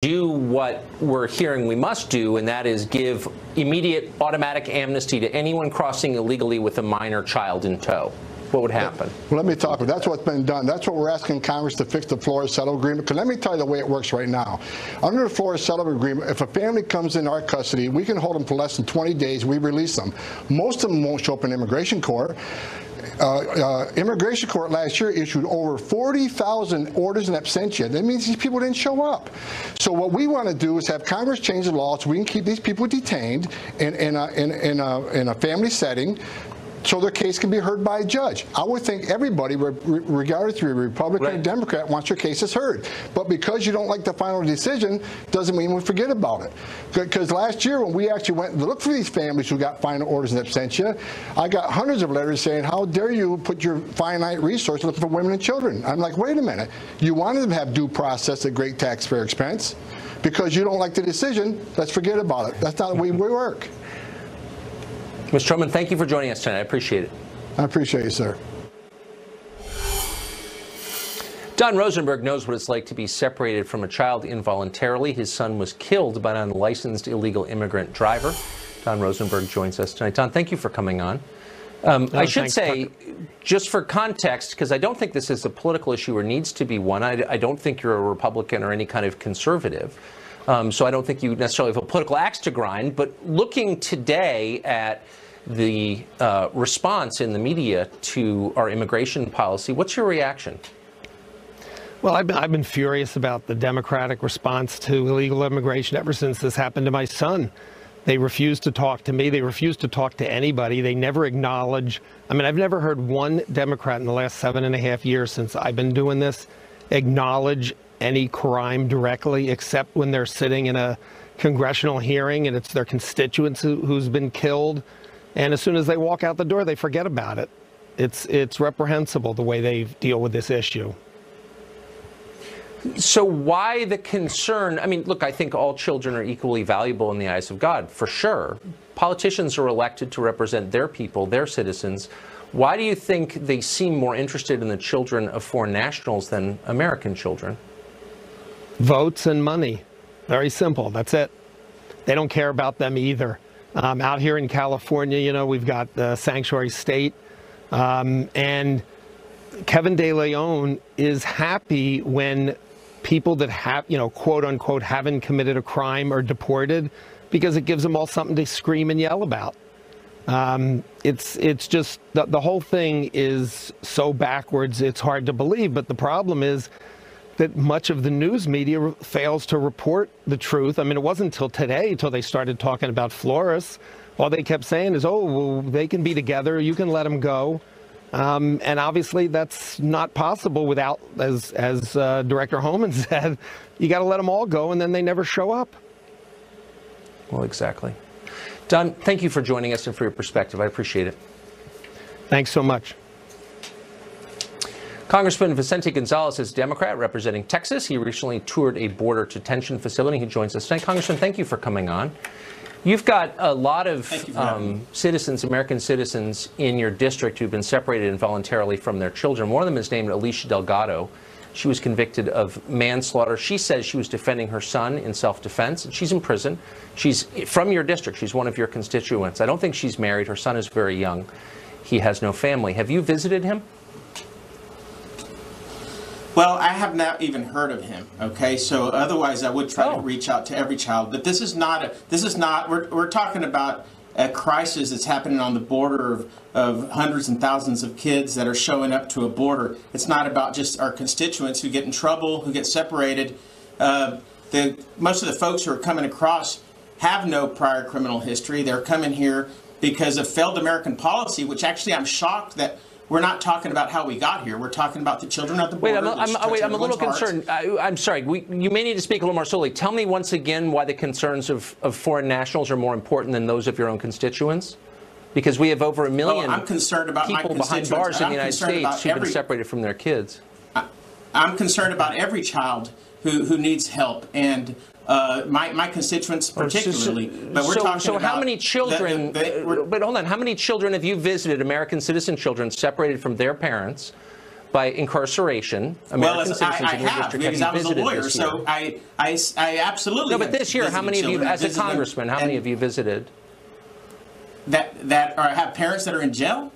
do what we're hearing we must do, and that is give immediate automatic amnesty to anyone crossing illegally with a minor child in tow, what would happen? Well, let me talk. That's what's been done. That's what we're asking Congress to fix the Flores settlement agreement. Because let me tell you the way it works right now. Under the Flores settlement agreement, if a family comes in our custody, we can hold them for less than 20 days. We release them. Most of them won't show up in immigration court. Immigration court last year issued over 40,000 orders in absentia. That means these people didn't show up. So what we want to do is have Congress change the law so we can keep these people detained in a family setting, so their case can be heard by a judge. I would think everybody, regardless if you're a Republican or Democrat, wants your cases heard. But because you don't like the final decision, doesn't mean we forget about it. Because last year when we actually went to look for these families who got final orders in absentia, I got hundreds of letters saying, how dare you put your finite resource looking for women and children? I'm like, wait a minute. You wanted them to have due process at great taxpayer expense. Because you don't like the decision, let's forget about it. That's not the way we work. Mr. Truman, thank you for joining us tonight. I appreciate it. I appreciate you, sir. Don Rosenberg knows what it's like to be separated from a child involuntarily. His son was killed by an unlicensed illegal immigrant driver. Don Rosenberg joins us tonight. Don, thank you for coming on. I should say, just for context, because I don't think this is a political issue or needs to be one. I don't think you're a Republican or any kind of conservative. So I don't think you necessarily have a political axe to grind. But looking today at the response in the media to our immigration policy, what's your reaction? Well, I've been furious about the Democratic response to illegal immigration ever since this happened to my son. They refuse to talk to me. They refuse to talk to anybody. They never acknowledge. I mean, I've never heard one Democrat in the last 7.5 years since I've been doing this acknowledge any crime directly, except when they're sitting in a congressional hearing and it's their constituents who's been killed. And as soon as they walk out the door, they forget about it. It's reprehensible the way they deal with this issue. So why the concern? I mean, look, I think all children are equally valuable in the eyes of God, for sure. Politicians are elected to represent their people, their citizens. Why do you think they seem more interested in the children of foreign nationals than American children? Votes and money. Very simple. That's it. They don't care about them either. Out here in California, you know, we've got the sanctuary state, and Kevin De Leon is happy when people that have, you know, quote unquote, haven't committed a crime are deported, because it gives them all something to scream and yell about. It's just the whole thing is so backwards, it's hard to believe. But the problem is that much of the news media fails to report the truth. I mean, it wasn't until today, till they started talking about Flores. All they kept saying is, oh, well, they can be together, you can let them go. And obviously that's not possible without, as Director Homan said, you got to let them all go, and then they never show up. Well, exactly. Don, thank you for joining us and for your perspective. I appreciate it. Thanks so much. Congressman Vicente Gonzalez is a Democrat representing Texas. He recently toured a border detention facility. He joins us tonight. Congressman, thank you for coming on. You've got a lot of citizens, American citizens, in your district who've been separated involuntarily from their children. One of them is named Alicia Delgado. She was convicted of manslaughter. She says she was defending her son in self-defense, and she's in prison. She's from your district. She's one of your constituents. I don't think she's married. Her son is very young. He has no family. Have you visited him? Well, I have not even heard of him. Okay, so otherwise I would try to reach out to every child. But this is not we're talking about a crisis that's happening on the border of hundreds and thousands of kids that are showing up to a border. It's not about just our constituents who get in trouble, who get separated. Most of the folks who are coming across have no prior criminal history. They're coming here because of failed American policy, which actually I'm shocked that we're not talking about how we got here. We're talking about the children at the border. Wait, I'm a little concerned. I'm sorry. You may need to speak a little more slowly. Tell me once again why the concerns of foreign nationals are more important than those of your own constituents. Because we have over 1 million I'm concerned about people behind bars in the United States who've been separated from their kids. I'm concerned about every child who needs help, and my constituents particularly. But we're talking so about how many children? But hold on, how many children have you visited? American citizen children separated from their parents, by incarceration. American citizens I in your have, district. because I was a lawyer, so I absolutely. No, but this year, how many of you, as a congressman, how many have you visited? That have parents that are in jail?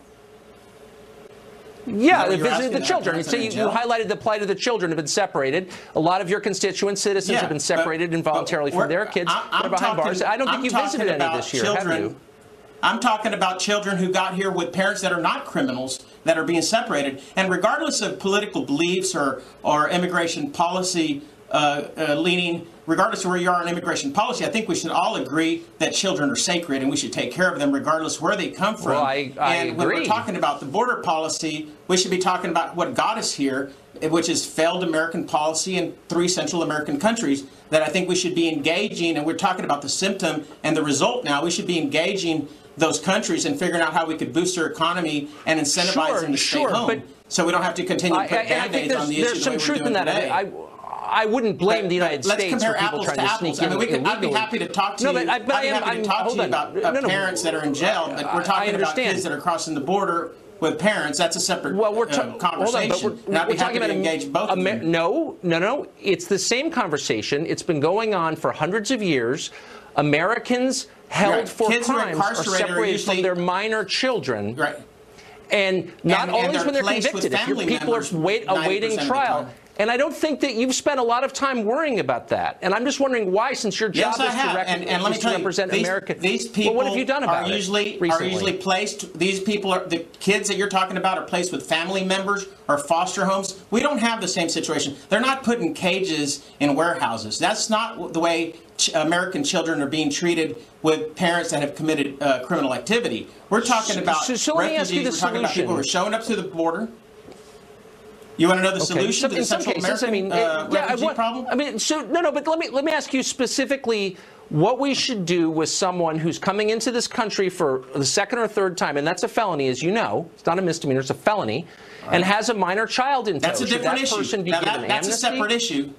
Yeah, they visited the children. So you highlighted the plight of the children have been separated. A lot of your constituent citizens have been separated involuntarily from their kids. They're behind bars. I don't think you visited any this year, have you? I'm talking about children who got here with parents that are not criminals, that are being separated. And regardless of political beliefs or immigration policy leaning, regardless of where you are in immigration policy, I think we should all agree that children are sacred and we should take care of them regardless where they come from. Well, I and when we're talking about the border policy, we should be talking about what got us here, which is failed American policy in 3 Central American countries that I think we should be engaging. And we're talking about the symptom and the result now. We should be engaging those countries and figuring out how we could boost their economy and incentivize them to stay home. So we don't have to continue to put Band-Aids on the issue. There's some truth in that. I wouldn't blame the United States for people trying to sneak in illegally. I'd be happy to talk to you. I'd be happy to talk to you about parents that are in jail, but we're talking about kids that are crossing the border with parents. That's a separate conversation. And I'd be happy to engage both of them. No. It's the same conversation. It's been going on for hundreds of years. Americans held for crimes are separated from their minor children. Right. And not always when they're convicted. If your people are awaiting trial. And I don't think that you've spent a lot of time worrying about that. And I'm just wondering why, since your job is to represent America. These people what have you done about are usually placed. These people are the kids that you're talking about are placed with family members or foster homes. We don't have the same situation. They're not put in cages in warehouses. That's not the way American children are being treated with parents that have committed criminal activity. We're talking about refugees. We're talking about people who are showing up to the border. You want to know the solution to the Central American refugee problem? But let me ask you specifically what we should do with someone who's coming into this country for the second or third time, and that's a felony, as you know. It's not a misdemeanor, it's a felony, and has a minor child in tow. That's a different issue. That's a separate issue.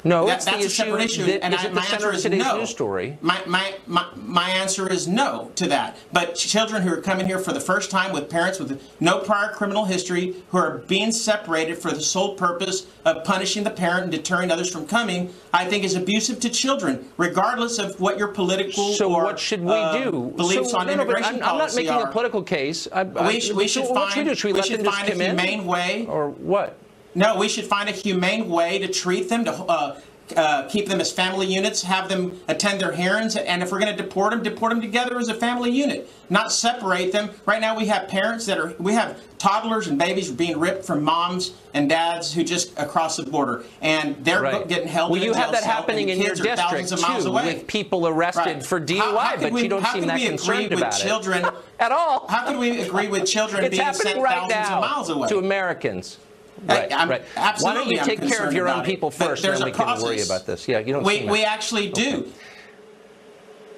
No, that's a separate issue, and my answer is no. Story. My answer is no to that. But children who are coming here for the first time with parents with no prior criminal history, who are being separated for the sole purpose of punishing the parent and deterring others from coming, I think is abusive to children, regardless of what your political what should we do? Beliefs on immigration policy are. I'm not making a political case. We should find a humane way. Or what? No, we should find a humane way to treat them, to keep them as family units, have them attend their hearings, and if we're going to deport them together as a family unit, not separate them. Right now we have parents we have toddlers and babies being ripped from moms and dads who just across the border, and they're getting held in a jail cell. Well, you have that happening in your district, too, with people arrested for DUI, but you don't seem that concerned about it at all. How can we agree with children being sent thousands of miles away? To Americans. Right. Absolutely. Why don't you take care of your own people first, and then we can worry about this? Yeah, you don't. We actually do.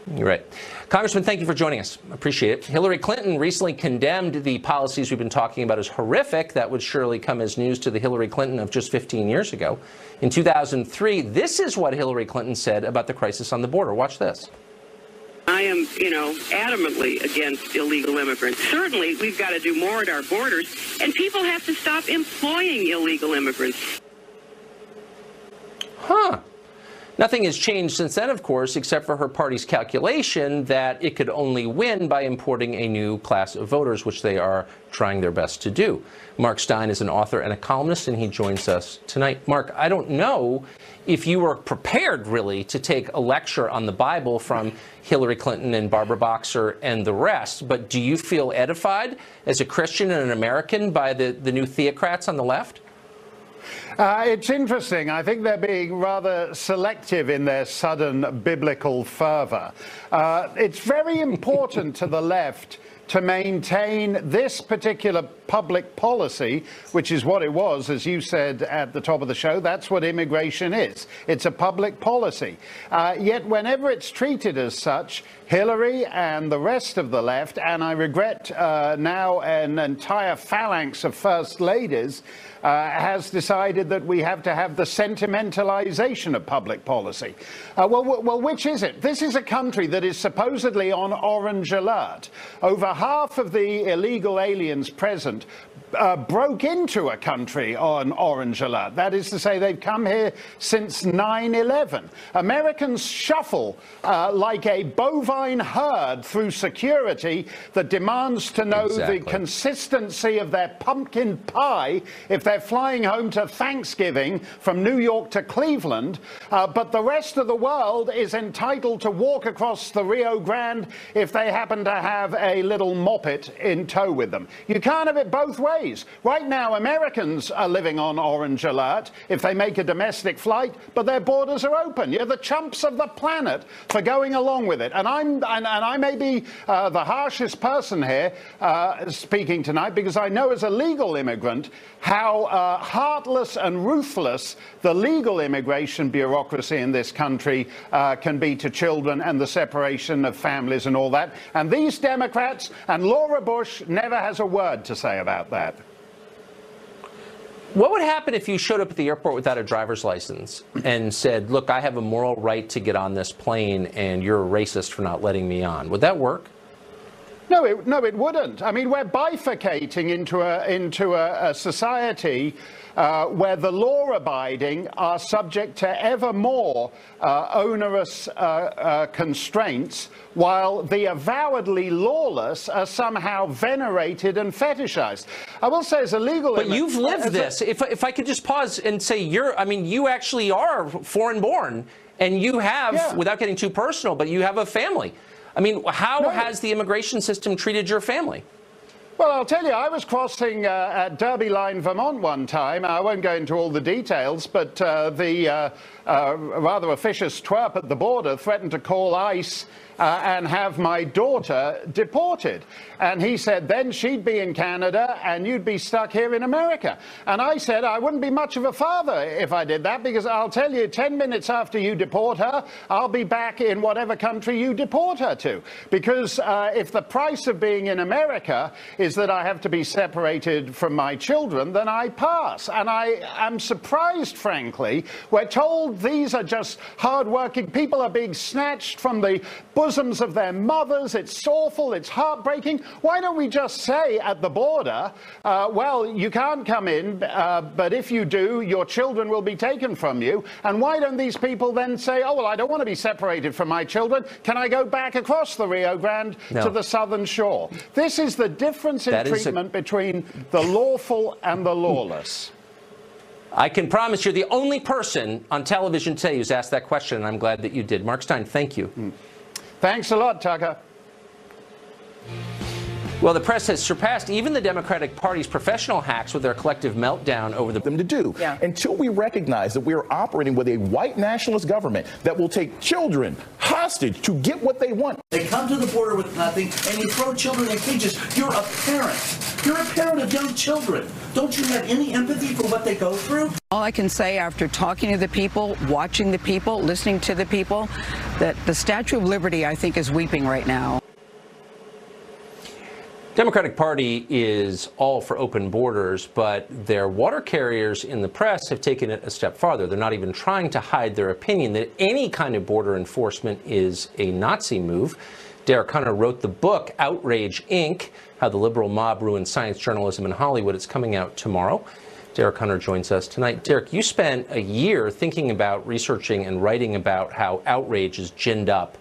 Okay. You're right. Congressman, thank you for joining us. Appreciate it. Hillary Clinton recently condemned the policies we've been talking about as horrific. That would surely come as news to the Hillary Clinton of just 15 years ago. In 2003, this is what Hillary Clinton said about the crisis on the border. Watch this. I am, adamantly against illegal immigrants. Certainly, we've got to do more at our borders, and people have to stop employing illegal immigrants. Nothing has changed since then, of course, except for her party's calculation that it could only win by importing a new class of voters, which they are trying their best to do. Mark Stein is an author and a columnist, and he joins us tonight. Mark, I don't know if you were prepared, really, to take a lecture on the Bible from Hillary Clinton and Barbara Boxer and the rest, but do you feel edified as a Christian and an American by the new theocrats on the left? It's interesting. I think they're being rather selective in their sudden biblical fervor. It's very important to the left to maintain this particular public policy, which is what it was, as you said at the top of the show. That's what immigration is. It's a public policy. Yet whenever it's treated as such, Hillary and the rest of the left, and I regret now an entire phalanx of first ladies, has decided that we have to have the sentimentalization of public policy. Well, which is it? This is a country that is supposedly on orange alert. Over half of the illegal aliens present broke into a country on orange alert. That is to say, they've come here since 9/11. Americans shuffle like a bovine herd through security that demands to know the consistency of their pumpkin pie if they're flying home to Thanksgiving from New York to Cleveland, but the rest of the world is entitled to walk across the Rio Grande if they happen to have a little moppet in tow with them. You can't have it both ways. Right now, Americans are living on orange alert if they make a domestic flight, but their borders are open. You're the chumps of the planet for going along with it. And I may be the harshest person here speaking tonight, because I know as a legal immigrant how heartless and ruthless the legal immigration bureaucracy in this country can be to children and the separation of families and all that. And these Democrats and Laura Bush never has a word to say about that. What would happen if you showed up at the airport without a driver's license and said, look, I have a moral right to get on this plane and you're a racist for not letting me on? Would that work? No, it wouldn't. I mean, we're bifurcating into a society where the law-abiding are subject to ever more onerous constraints, while the avowedly lawless are somehow venerated and fetishized. I will say, as a legal... But you've lived this. If I could just pause and say, you actually are foreign-born, and you have, without getting too personal, but you have a family. I mean, how has the immigration system treated your family? Well, I'll tell you, I was crossing at Derby Line, Vermont one time. I won't go into all the details, but the rather officious twerp at the border threatened to call ICE and have my daughter deported. And he said then she'd be in Canada and you'd be stuck here in America. And I said I wouldn't be much of a father if I did that, because I'll tell you, 10 minutes after you deport her, I'll be back in whatever country you deport her to. Because if the price of being in America is that I have to be separated from my children, then I pass. And I am surprised, frankly. We're told these are just hard-working people are being snatched from the bosoms of their mothers. It's awful. It's heartbreaking. Why don't we just say at the border, well, you can't come in, but if you do, your children will be taken from you. And why don't these people then say, oh, well, I don't want to be separated from my children. Can I go back across the Rio Grande to the southern shore? This is the difference in treatment between the lawful and the lawless. I can promise you're the only person on television today who's asked that question, and I'm glad that you did. Mark Steyn, thank you. Thanks a lot, Tucker. Well, the press has surpassed even the Democratic Party's professional hacks with their collective meltdown over them to do. Until we recognize that we are operating with a white nationalist government that will take children hostage to get what they want. They come to the border with nothing, and you throw children in cages. You're a parent. You're a parent of young children. Don't you have any empathy for what they go through? All I can say after talking to the people, watching the people, listening to the people, that the Statue of Liberty, I think, is weeping right now. Democratic Party is all for open borders, but their water carriers in the press have taken it a step farther. They're not even trying to hide their opinion that any kind of border enforcement is a Nazi move. Derek Hunter wrote the book, Outrage, Inc., How the Liberal Mob Ruined Science Journalism in Hollywood. It's coming out tomorrow. Derek Hunter joins us tonight. Derek, you spent a year thinking about, researching, and writing about how outrage is ginned up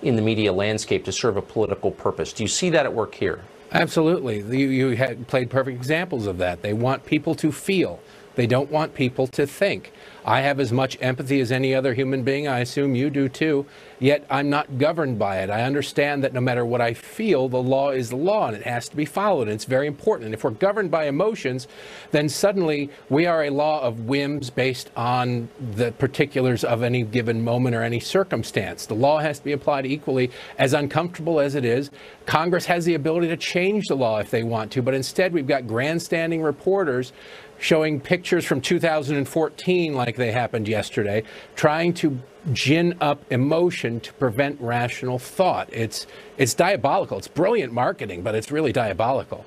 in the media landscape to serve a political purpose. Do you see that at work here? Absolutely. You had played perfect examples of that. They want people to feel. They don't want people to think. I have as much empathy as any other human being. I assume you do too. Yet I'm not governed by it. I understand that no matter what I feel, the law is the law and it has to be followed. And it's very important. And if we're governed by emotions, then suddenly we are a law of whims based on the particulars of any given moment or any circumstance. The law has to be applied equally. As uncomfortable as it is, Congress has the ability to change the law if they want to. But instead, we've got grandstanding reporters showing pictures from 2014 like they happened yesterday, trying to gin up emotion to prevent rational thought. It's diabolical. It's brilliant marketing, but it's really diabolical.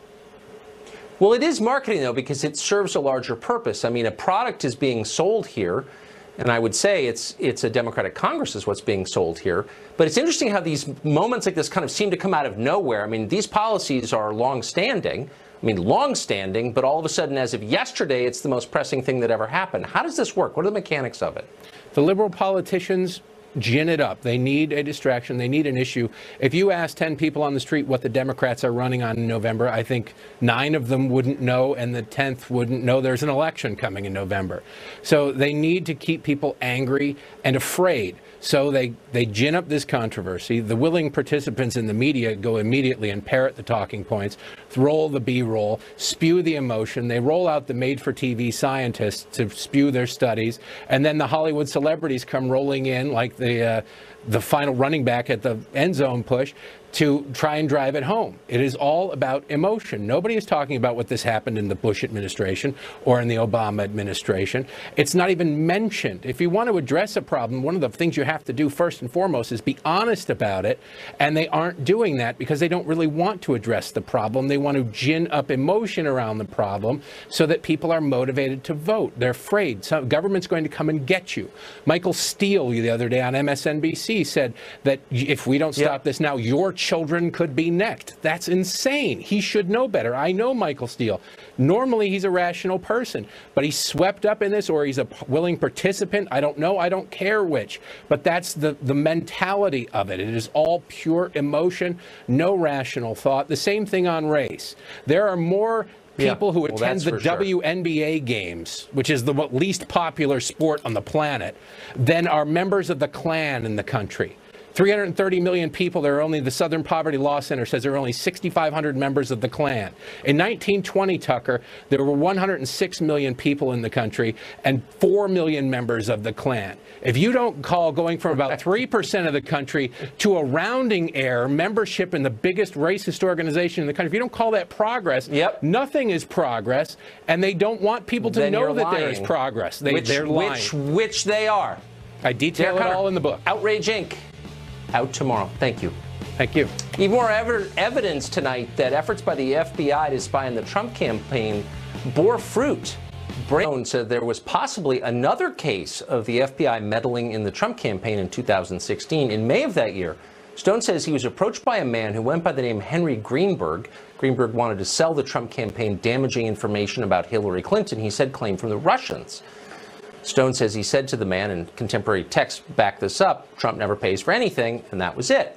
Well, it is marketing, though, because it serves a larger purpose. I mean, a product is being sold here And I would say it's a Democratic Congress is what's being sold here. But it's interesting how these moments like this kind of seem to come out of nowhere. I mean, these policies are long-standing. Long-standing, but all of a sudden, as of yesterday, it's the most pressing thing that ever happened. How does this work? What are the mechanics of it? The liberal politicians gin it up. They need a distraction. They need an issue. If you ask 10 people on the street what the Democrats are running on in November, I think 9 of them wouldn't know, and the 10th wouldn't know there's an election coming in November. So they need to keep people angry and afraid. So they gin up this controversy. The willing participants in the media go immediately and parrot the talking points, roll the B-roll, spew the emotion. They roll out the made-for-TV scientists to spew their studies, and then the Hollywood celebrities come rolling in like the final running back at the end zone push to try and drive it home. It is all about emotion. Nobody is talking about what this happened in the Bush administration or in the Obama administration. It's not even mentioned. If you want to address a problem, one of the things you have to do first and foremost is be honest about it. And they aren't doing that because they don't really want to address the problem. They want to gin up emotion around the problem so that people are motivated to vote. They're afraid. Government's going to come and get you. Michael Steele the other day on MSNBC said that if we don't stop this now, your children could be next. That's insane. He should know better. I know Michael Steele. Normally, he's a rational person, but he's swept up in this, or he's a willing participant. I don't know. I don't care which. But that's the mentality of it. It is all pure emotion, no rational thought. The same thing on race. There are more people who attend the WNBA games, which is the least popular sport on the planet, than are members of the Klan in the country. 330 million people. There are only, the Southern Poverty Law Center says there are only 6,500 members of the Klan. In 1920, Tucker, there were 106 million people in the country and 4 million members of the Klan. If you don't call going from about 3% of the country to a rounding error membership in the biggest racist organization in the country, if you don't call that progress, nothing is progress, and they don't want people to know that there is progress. They're lying. Which they are. I detail it all in the book. Outrage Inc. Out tomorrow. Thank you. Thank you. Even more evidence tonight that efforts by the FBI to spy on the Trump campaign bore fruit. Brown said there was possibly another case of the FBI meddling in the Trump campaign in 2016. In May of that year, Stone says he was approached by a man who went by the name Henry Greenberg. Greenberg wanted to sell the Trump campaign damaging information about Hillary Clinton, he said, claimed from the Russians. Stone says he said to the man, and contemporary texts back this up, Trump never pays for anything, and that was it.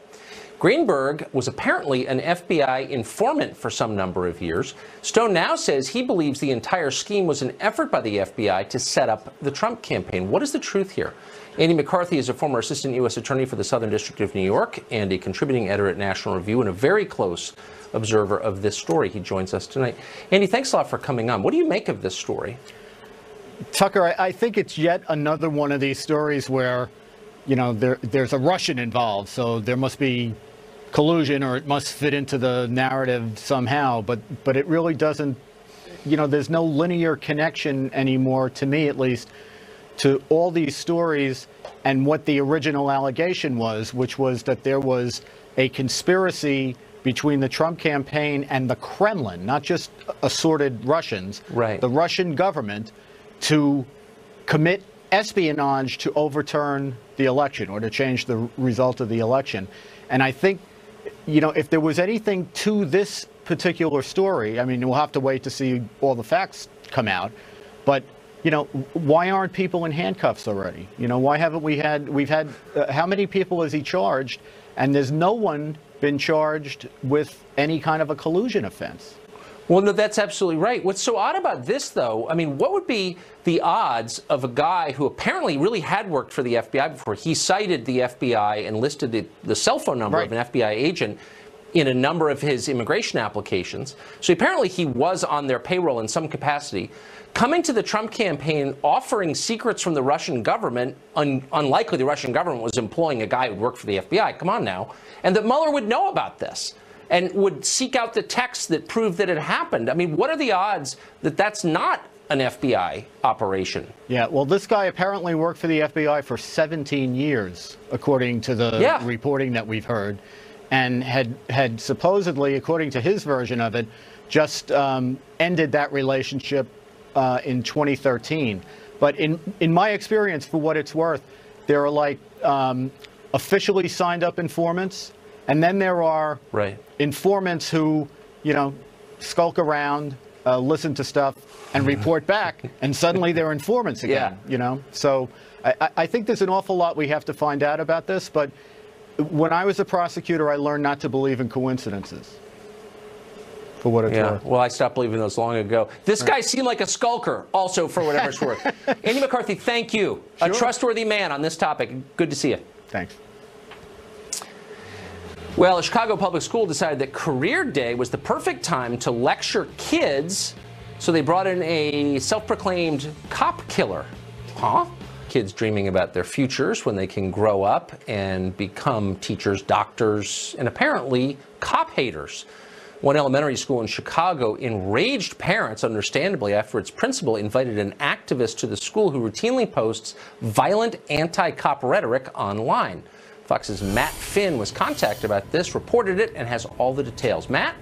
Greenberg was apparently an FBI informant for some number of years. Stone now says he believes the entire scheme was an effort by the FBI to set up the Trump campaign. What is the truth here? Andy McCarthy is a former assistant U.S. attorney for the Southern District of New York and a contributing editor at National Review and a very close observer of this story. He joins us tonight. Andy, thanks a lot for coming on. What do you make of this story? Tucker, I think it's yet another one of these stories where, you know, there's a Russian involved, so there must be collusion or it must fit into the narrative somehow, but it really doesn't, you know, there's no linear connection anymore, to me at least, to all these stories and what the original allegation was, which was that there was a conspiracy between the Trump campaign and the Kremlin, not just assorted Russians, the Russian government, to commit espionage to overturn the election or to change the result of the election. And I think, you know, if there was anything to this particular story, I mean, we'll have to wait to see all the facts come out, but, you know, why aren't people in handcuffs already? You know, why haven't we've had, how many people has he charged? And there's no one been charged with any kind of a collusion offense. Well, no, that's absolutely right. What's so odd about this, though, I mean, what would be the odds of a guy who apparently really had worked for the FBI before? He cited the FBI and listed the cell phone number of an FBI agent in a number of his immigration applications. So apparently he was on their payroll in some capacity. Coming to the Trump campaign, offering secrets from the Russian government, unlikely the Russian government was employing a guy who worked for the FBI. Come on now. And that Mueller would know about this and would seek out the texts that prove that it happened. I mean, what are the odds that that's not an FBI operation? Yeah, well, this guy apparently worked for the FBI for 17 years, according to the reporting that we've heard, and had supposedly, according to his version of it, just ended that relationship in 2013. But in my experience, for what it's worth, there are like officially signed up informants, and then there are informants who, you know, skulk around, listen to stuff, and report back, and suddenly they're informants again. You know, so I think there's an awful lot we have to find out about this. But when I was a prosecutor, I learned not to believe in coincidences. For what it's worth. Well, I stopped believing those long ago. This guy seemed like a skulker, also, for whatever it's worth. Andy McCarthy, thank you. Sure. A trustworthy man on this topic. Good to see you. Thanks. Well, a Chicago public school decided that Career Day was the perfect time to lecture kids, so they brought in a self-proclaimed cop killer. Huh? Kids dreaming about their futures when they can grow up and become teachers, doctors, and apparently cop haters. One elementary school in Chicago enraged parents, understandably, after its principal invited an activist to the school who routinely posts violent anti-cop rhetoric online. Fox's Matt Finn was contacted about this, reported it, and has all the details. Matt?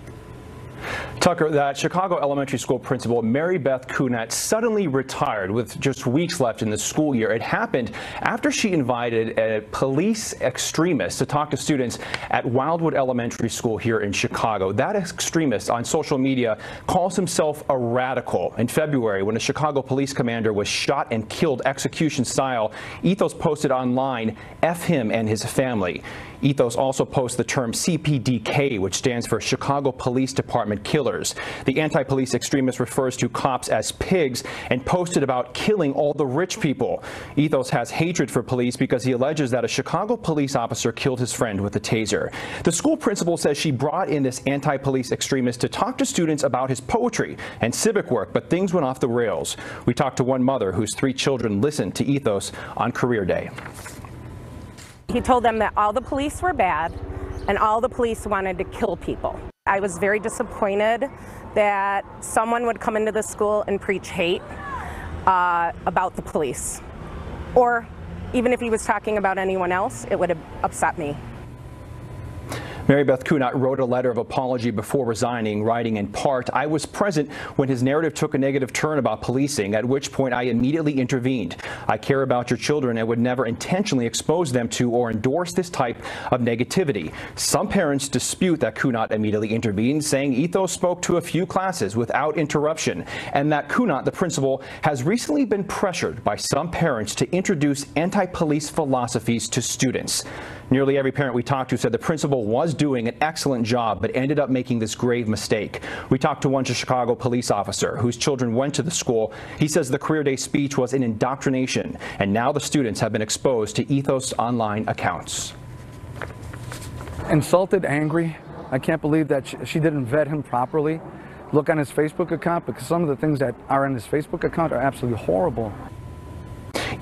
Tucker, that Chicago elementary school principal, Mary Beth Kunat, suddenly retired with just weeks left in the school year. It happened after she invited a police extremist to talk to students at Wildwood Elementary School here in Chicago. That extremist on social media calls himself a radical. In February, when a Chicago police commander was shot and killed execution style, Ethos posted online, "F him and his family." Ethos also posts the term CPDK, which stands for Chicago Police Department Killers. The anti-police extremist refers to cops as pigs and posted about killing all the rich people. Ethos has hatred for police because he alleges that a Chicago police officer killed his friend with a taser. The school principal says she brought in this anti-police extremist to talk to students about his poetry and civic work, but things went off the rails. We talked to one mother whose 3 children listened to Ethos on Career Day. He told them that all the police were bad and all the police wanted to kill people. I was very disappointed that someone would come into the school and preach hate about the police. Or even if he was talking about anyone else, it would have upset me. Mary Beth Kunat wrote a letter of apology before resigning, writing in part, "I was present when his narrative took a negative turn about policing, at which point I immediately intervened. I care about your children and would never intentionally expose them to or endorse this type of negativity." Some parents dispute that Kunat immediately intervened, saying Ethos spoke to a few classes without interruption, and that Kunat, the principal, has recently been pressured by some parents to introduce anti-police philosophies to students. Nearly every parent we talked to said the principal was doing an excellent job, but ended up making this grave mistake. We talked to one Chicago police officer whose children went to the school. He says the Career Day speech was an indoctrination, and now the students have been exposed to Ethos online accounts. Insulted, angry. I can't believe that she didn't vet him properly. Look on his Facebook account, because some of the things that are on his Facebook account are absolutely horrible.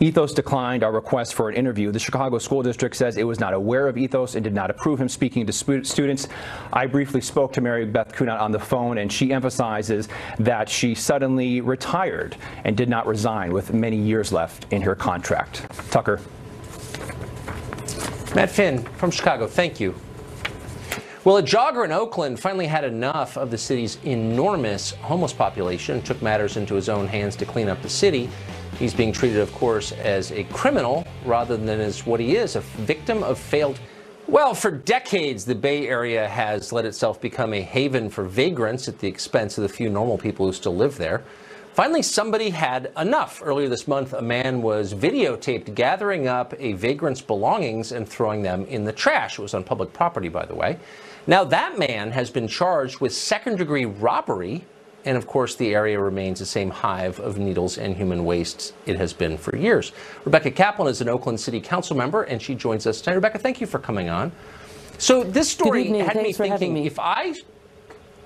Ethos declined our request for an interview. The Chicago School District says it was not aware of Ethos and did not approve him speaking to students. I briefly spoke to Mary Beth Kunat on the phone, and she emphasizes that she suddenly retired and did not resign with many years left in her contract. Tucker. Matt Finn from Chicago, thank you. Well, a jogger in Oakland finally had enough of the city's enormous homeless population and took matters into his own hands to clean up the city. He's being treated, of course, as a criminal rather than as what he is, a victim of failed. Well, for decades, the Bay Area has let itself become a haven for vagrants at the expense of the few normal people who still live there. Finally, somebody had enough. Earlier this month, a man was videotaped gathering up a vagrant's belongings and throwing them in the trash. It was on public property, by the way. Now, that man has been charged with second-degree robbery. And of course, the area remains the same hive of needles and human waste it has been for years. Rebecca Kaplan is an Oakland City Council member, and she joins us tonight. Rebecca, thank you for coming on. So this story had me thinking,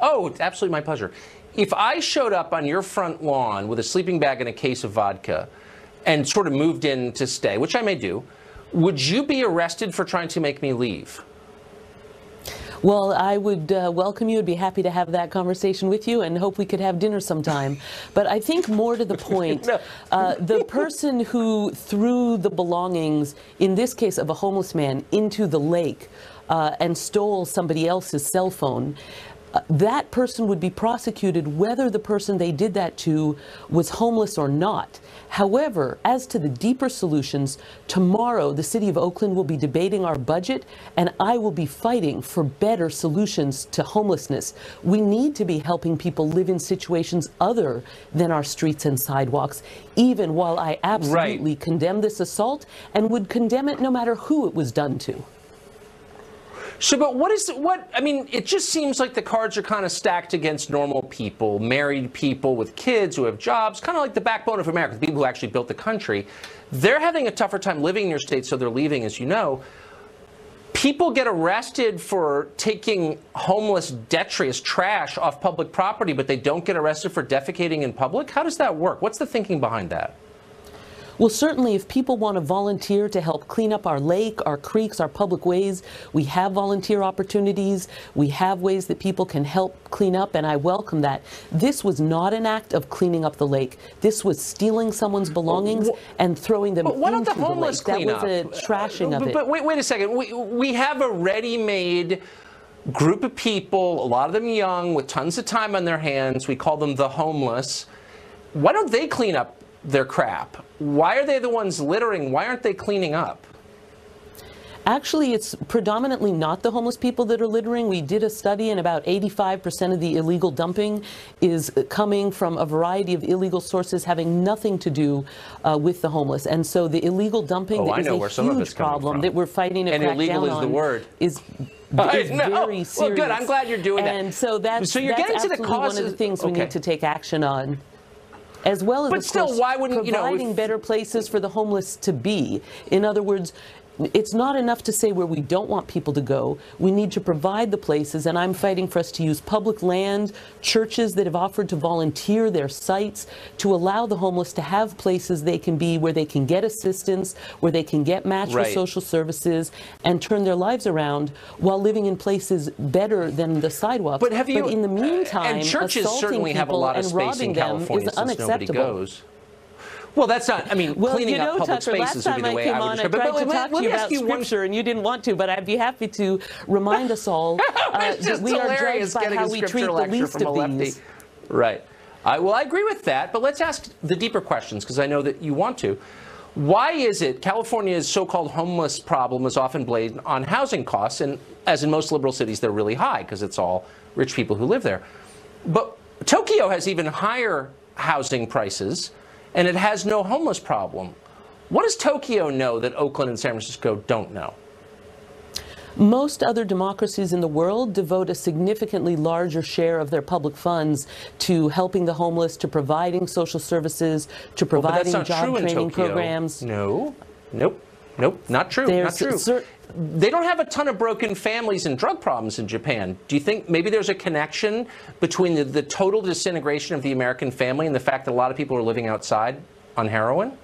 oh, it's absolutely my pleasure. If I showed up on your front lawn with a sleeping bag and a case of vodka and sort of moved in to stay, which I may do, would you be arrested for trying to make me leave? Well, I would welcome you. I'd be happy to have that conversation with you and hope we could have dinner sometime. But I think more to the point, the person who threw the belongings, in this case of a homeless man, into the lake and stole somebody else's cell phone, that person would be prosecuted whether the person they did that to was homeless or not. However, as to the deeper solutions, tomorrow the City of Oakland will be debating our budget, and I will be fighting for better solutions to homelessness. We need to be helping people live in situations other than our streets and sidewalks, even while I absolutely condemn this assault and would condemn it no matter who it was done to. So, but I mean, it just seems like the cards are kind of stacked against normal people, married people with kids who have jobs, kind of like the backbone of America, the people who actually built the country. They're having a tougher time living in your state, so they're leaving, as you know. People get arrested for taking homeless, detritus, trash off public property, but they don't get arrested for defecating in public? How does that work? What's the thinking behind that? Well, certainly if people want to volunteer to help clean up our lake, our creeks, our public ways, we have volunteer opportunities. We have ways that people can help clean up, and I welcome that. This was not an act of cleaning up the lake. This was stealing someone's belongings and throwing them into the lake. Why don't the homeless clean up? That was a trashing of it. But wait a second. We have a ready-made group of people, a lot of them young, with tons of time on their hands. We call them the homeless. Why don't they clean up their crap? Why are they the ones littering? Why aren't they cleaning up? Actually, it's predominantly not the homeless people that are littering. We did a study, and about 85% of the illegal dumping is coming from a variety of illegal sources having nothing to do with the homeless. And so the illegal dumping is a huge problem that we're fighting to crack down on. And illegal is the word. Is very serious. Well, good. I'm glad you're doing that. And so that's you're getting to the causes. One of the things we need to take action on. As well as, but still, why wouldn't providing better places for the homeless to be? In other words, it's not enough to say where we don't want people to go. We need to provide the places, and I'm fighting for us to use public land, churches that have offered to volunteer their sites to allow the homeless to have places they can be, where they can get assistance, where they can get matched with social services and turn their lives around while living in places better than the sidewalks. But in the meantime, and churches certainly have a lot of space in California since nobody goes. Well, that's not, I mean, cleaning up public spaces would be the way I would describe it. I tried to talk to you about Scripture, and you didn't want to, but I'd be happy to remind us all that we are judged by how we treat the least of these. Right. Well, I agree with that, but let's ask the deeper questions, because I know that you want to. Why is it California's so-called homeless problem is often blamed on housing costs, and as in most liberal cities, they're really high, because it's all rich people who live there. But Tokyo has even higher housing prices, and it has no homeless problem. What does Tokyo know that Oakland and San Francisco don't know? Most other democracies in the world devote a significantly larger share of their public funds to helping the homeless, to providing social services, to providing job training programs. No, nope, not true, not true. They don't have a ton of broken families and drug problems in Japan. Do you think maybe there's a connection between the total disintegration of the American family and the fact that a lot of people are living outside on heroin?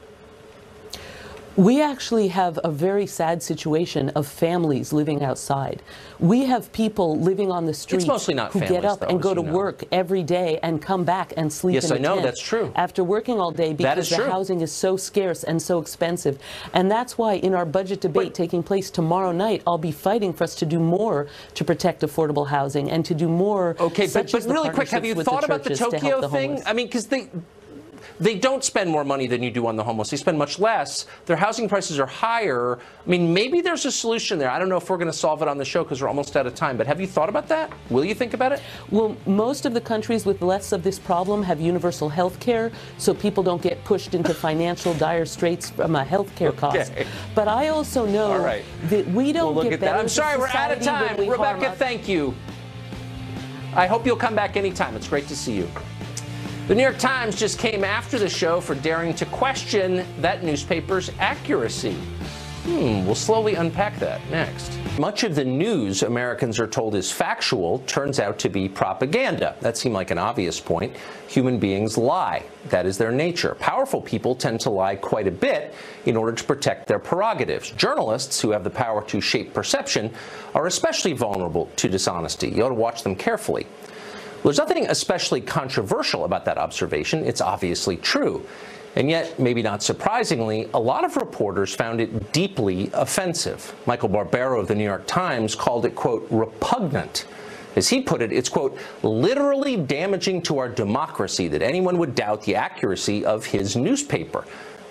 We actually have a very sad situation of families living outside. We have people living on the streets who get up and go to work every day and come back and sleep in a tent. Yes, I know, that's true. After working all day because the housing is so scarce and so expensive. And that's why in our budget debate taking place tomorrow night, I'll be fighting for us to do more to protect affordable housing and to do more. Okay, but really quick, have you thought about the Tokyo thing? I mean, because they don't spend more money than you do on the homeless. They spend much less. Their housing prices are higher. I mean, maybe there's a solution there. I don't know if we're going to solve it on the show because we're almost out of time. But have you thought about that? Will you think about it? Well, most of the countries with less of this problem have universal health care, so people don't get pushed into financial dire straits from a health care cost. But I also know that we don't get better. I'm sorry, we're out of time. Rebecca, thank you. I hope you'll come back anytime. It's great to see you. The New York Times just came after the show for daring to question that newspaper's accuracy. We'll slowly unpack that next. Much of the news Americans are told is factual turns out to be propaganda. That seemed like an obvious point. Human beings lie. That is their nature. Powerful people tend to lie quite a bit in order to protect their prerogatives. Journalists, who have the power to shape perception, are especially vulnerable to dishonesty. You ought to watch them carefully. There's nothing especially controversial about that observation. It's obviously true. And yet, maybe not surprisingly, a lot of reporters found it deeply offensive. Michael Barbero of the New York Times called it, quote, repugnant. As he put it, it's, quote, literally damaging to our democracy that anyone would doubt the accuracy of his newspaper.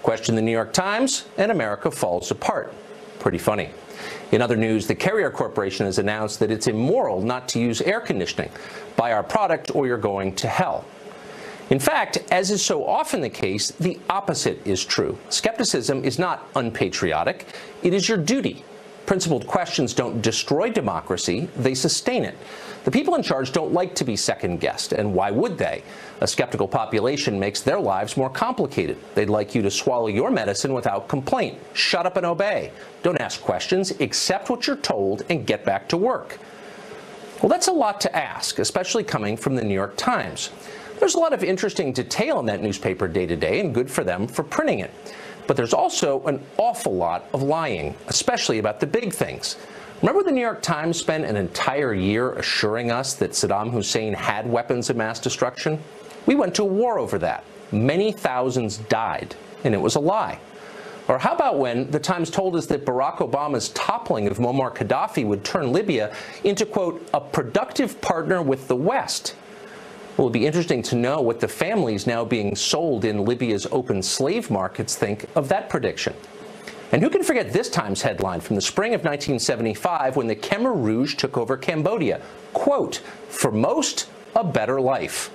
Question the New York Times, and America falls apart. Pretty funny. In other news, the Carrier Corporation has announced that it's immoral not to use air conditioning. Buy our product or you're going to hell. In fact, as is so often the case, the opposite is true. Skepticism is not unpatriotic. It is your duty. Principled questions don't destroy democracy, they sustain it. The people in charge don't like to be second-guessed, and why would they? A skeptical population makes their lives more complicated. They'd like you to swallow your medicine without complaint. Shut up and obey. Don't ask questions, accept what you're told, and get back to work. Well, that's a lot to ask, especially coming from the New York Times. There's a lot of interesting detail in that newspaper day to day, and good for them for printing it. But there's also an awful lot of lying, especially about the big things. Remember the New York Times spent an entire year assuring us that Saddam Hussein had weapons of mass destruction? We went to war over that. Many thousands died, and it was a lie. Or how about when the Times told us that Barack Obama's toppling of Muammar Gaddafi would turn Libya into, quote, a productive partner with the West? Well, it'll be interesting to know what the families now being sold in Libya's open slave markets think of that prediction. And who can forget this Times headline from the spring of 1975 when the Khmer Rouge took over Cambodia? Quote, for most, a better life.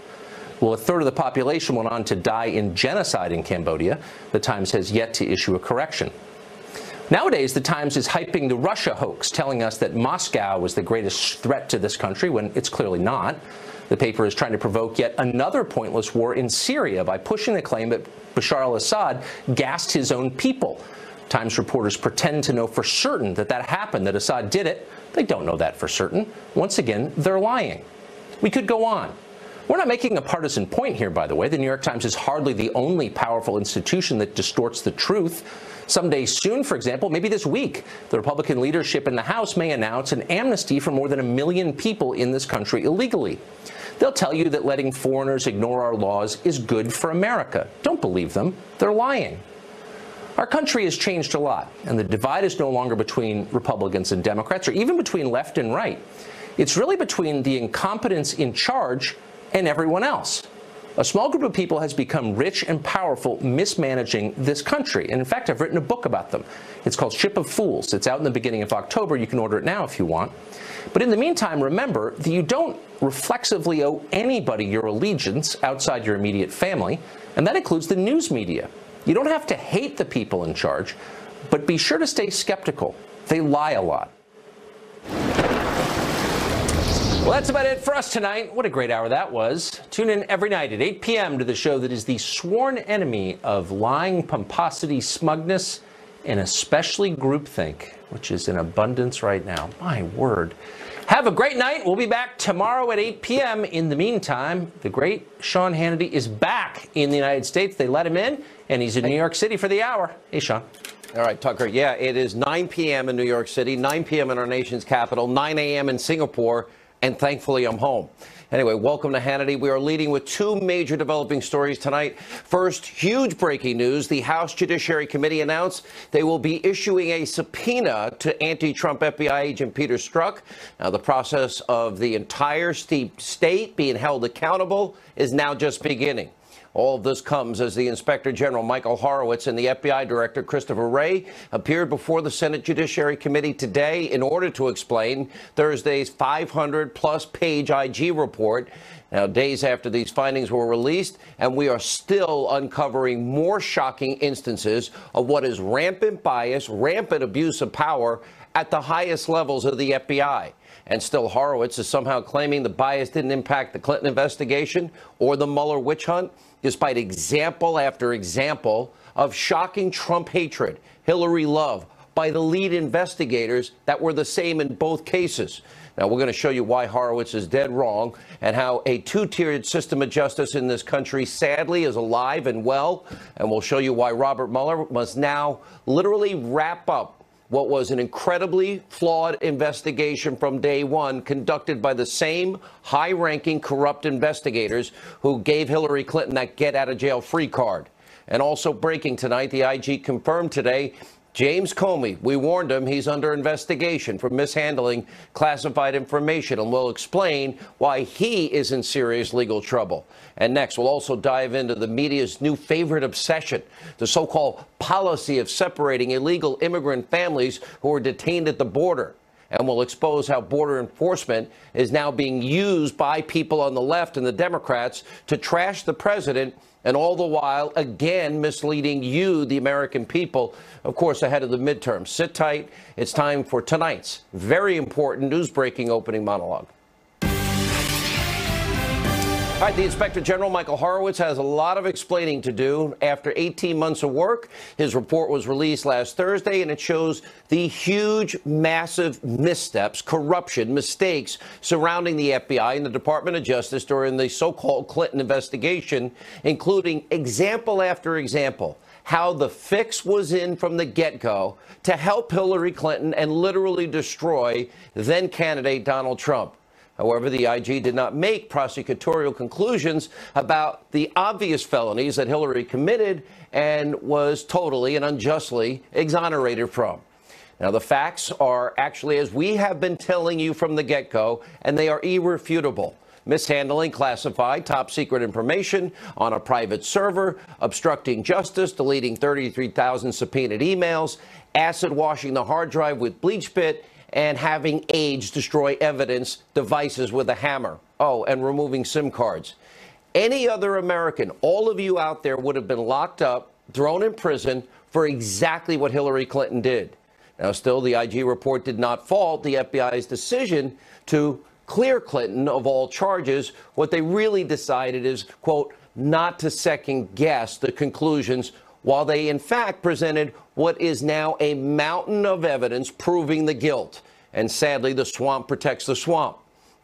Well, a third of the population went on to die in genocide in Cambodia. The Times has yet to issue a correction. Nowadays, the Times is hyping the Russia hoax, telling us that Moscow was the greatest threat to this country when it's clearly not. The paper is trying to provoke yet another pointless war in Syria by pushing the claim that Bashar al-Assad gassed his own people. Times reporters pretend to know for certain that that happened, that Assad did it. They don't know that for certain. Once again, they're lying. We could go on. We're not making a partisan point here, by the way. The New York Times is hardly the only powerful institution that distorts the truth. Someday soon, for example, maybe this week, the Republican leadership in the House may announce an amnesty for more than 1 million people in this country illegally. They'll tell you that letting foreigners ignore our laws is good for America. Don't believe them. They're lying. Our country has changed a lot, and the divide is no longer between Republicans and Democrats, or even between left and right. It's really between the incompetents in charge and everyone else. A small group of people has become rich and powerful mismanaging this country. And in fact, I've written a book about them. It's called Ship of Fools. It's out in the beginning of October. You can order it now if you want. But in the meantime, remember that you don't reflexively owe anybody your allegiance outside your immediate family, and that includes the news media. You don't have to hate the people in charge, but be sure to stay skeptical. They lie a lot. Well, that's about it for us tonight. What a great hour that was. Tune in every night at 8 p.m. to the show that is the sworn enemy of lying, pomposity, smugness, and especially groupthink, which is in abundance right now. My word. Have a great night. We'll be back tomorrow at 8 p.m. In the meantime, the great Sean Hannity is back in the United States. They let him in, and he's in New York City for the hour. Hey, Sean. All right, Tucker. Yeah, it is 9 p.m. in New York City, 9 p.m. in our nation's capital, 9 a.m. in Singapore, and thankfully I'm home. Anyway, welcome to Hannity. We are leading with two major developing stories tonight. First, huge breaking news. The House Judiciary Committee announced they will be issuing a subpoena to anti-Trump FBI agent Peter Strzok. Now, the process of the entire state being held accountable is now just beginning. All of this comes as the Inspector General Michael Horowitz and the FBI Director Christopher Wray appeared before the Senate Judiciary Committee today in order to explain Thursday's 500-plus page IG report. Now, days after these findings were released, and we are still uncovering more shocking instances of what is rampant bias, rampant abuse of power at the highest levels of the FBI. And still, Horowitz is somehow claiming the bias didn't impact the Clinton investigation or the Mueller witch hunt, despite example after example of shocking Trump hatred, Hillary love, by the lead investigators that were the same in both cases. Now, we're going to show you why Horowitz is dead wrong and how a two-tiered system of justice in this country sadly is alive and well. And we'll show you why Robert Mueller must now literally wrap up what was an incredibly flawed investigation from day one, conducted by the same high-ranking corrupt investigators who gave Hillary Clinton that get-out-of-jail-free card. And also breaking tonight, the IG confirmed today James Comey, we warned him he's under investigation for mishandling classified information, and we'll explain why he is in serious legal trouble. And next, we'll also dive into the media's new favorite obsession, the so-called policy of separating illegal immigrant families who are detained at the border. And we'll expose how border enforcement is now being used by people on the left and the Democrats to trash the president, and all the while, again, misleading you, the American people, of course, ahead of the midterms. Sit tight. It's time for tonight's very important news-breaking opening monologue. All right, the Inspector General, Michael Horowitz, has a lot of explaining to do. After 18 months of work, his report was released last Thursday, and it shows the huge, massive missteps, corruption, mistakes surrounding the FBI and the Department of Justice during the so-called Clinton investigation, including example after example, how the fix was in from the get-go to help Hillary Clinton and literally destroy then-candidate Donald Trump. However, the IG did not make prosecutorial conclusions about the obvious felonies that Hillary committed and was totally and unjustly exonerated from. Now, the facts are actually, as we have been telling you from the get-go, and they are irrefutable. Mishandling classified top-secret information on a private server, obstructing justice, deleting 33,000 subpoenaed emails, acid washing the hard drive with bleach bit, and having aides destroy evidence devices with a hammer. Oh, and removing SIM cards. Any other American, all of you out there, would have been locked up, thrown in prison for exactly what Hillary Clinton did. Now, still, the IG report did not fault the FBI's decision to clear Clinton of all charges. What they really decided is, quote, not to second guess the conclusions, while they in fact presented what is now a mountain of evidence proving the guilt. And sadly, the swamp protects the swamp.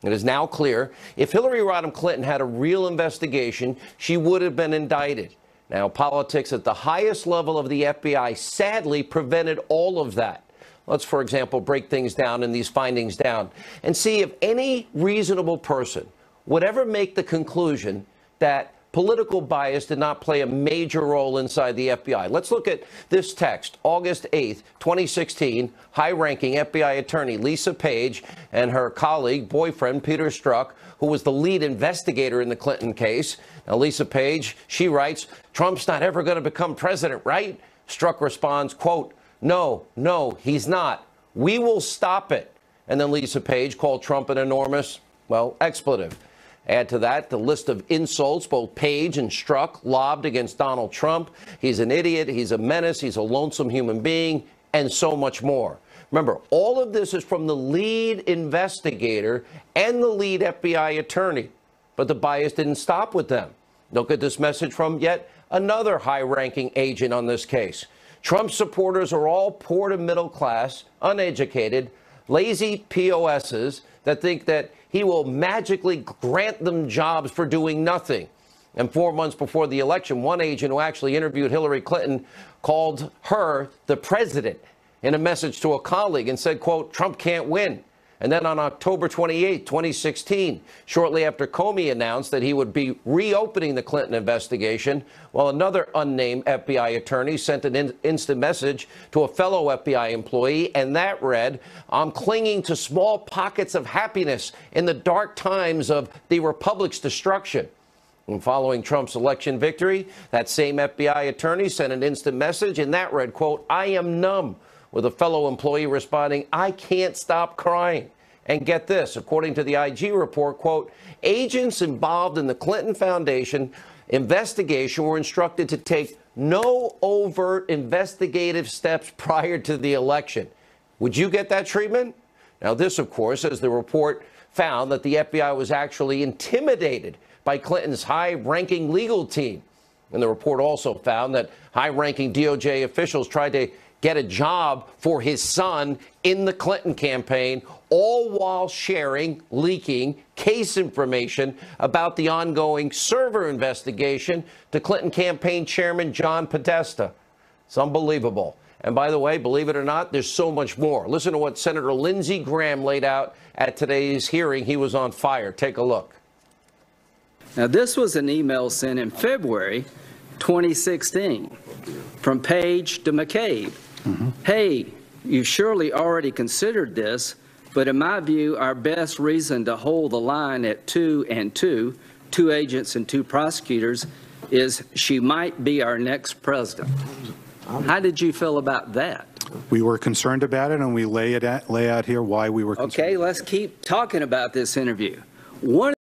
It is now clear if Hillary Rodham Clinton had a real investigation, she would have been indicted. Now, politics at the highest level of the FBI sadly prevented all of that. Let's, for example, break things down and these findings down and see if any reasonable person would ever make the conclusion that political bias did not play a major role inside the FBI. Let's look at this text. August 8th, 2016, high-ranking FBI attorney Lisa Page and her colleague, boyfriend Peter Strzok, who was the lead investigator in the Clinton case. Now, Lisa Page, she writes, Trump's not ever going to become president, right? Strzok responds, quote, no, he's not. We will stop it. And then Lisa Page called Trump an enormous, well, expletive. Add to that the list of insults both Page and Strzok lobbed against Donald Trump. He's an idiot, he's a menace, he's a lonesome human being, and so much more. Remember, all of this is from the lead investigator and the lead FBI attorney. But the bias didn't stop with them. Look at this message from yet another high-ranking agent on this case. Trump supporters are all poor to middle class, uneducated, lazy POSs that think that he will magically grant them jobs for doing nothing. And 4 months before the election, one agent who actually interviewed Hillary Clinton called her the president in a message to a colleague and said, quote, Trump can't win. And then on October 28, 2016, shortly after Comey announced that he would be reopening the Clinton investigation, while another unnamed FBI attorney sent an instant message to a fellow FBI employee, and that read, I'm clinging to small pockets of happiness in the dark times of the Republic's destruction. And following Trump's election victory, that same FBI attorney sent an instant message, and that read, quote, I am numb, with a fellow employee responding, I can't stop crying. And get this, according to the IG report, quote, agents involved in the Clinton Foundation investigation were instructed to take no overt investigative steps prior to the election. Would you get that treatment? Now, this, of course, as the report found that the FBI was actually intimidated by Clinton's high-ranking legal team. And the report also found that high-ranking DOJ officials tried to get a job for his son in the Clinton campaign, all while sharing, leaking case information about the ongoing server investigation to Clinton campaign chairman John Podesta. It's unbelievable. And by the way, believe it or not, there's so much more. Listen to what Senator Lindsey Graham laid out at today's hearing. He was on fire. Take a look. Now, this was an email sent in February 2016 from Page to McCabe Hey, you surely already considered this, but in my view, our best reason to hold the line at 2 and 2, 2 agents and 2 prosecutors, is she might be our next president. How did you feel about that? We were concerned about it, and we lay out here why we were concerned. Okay, let's keep talking about this interview. One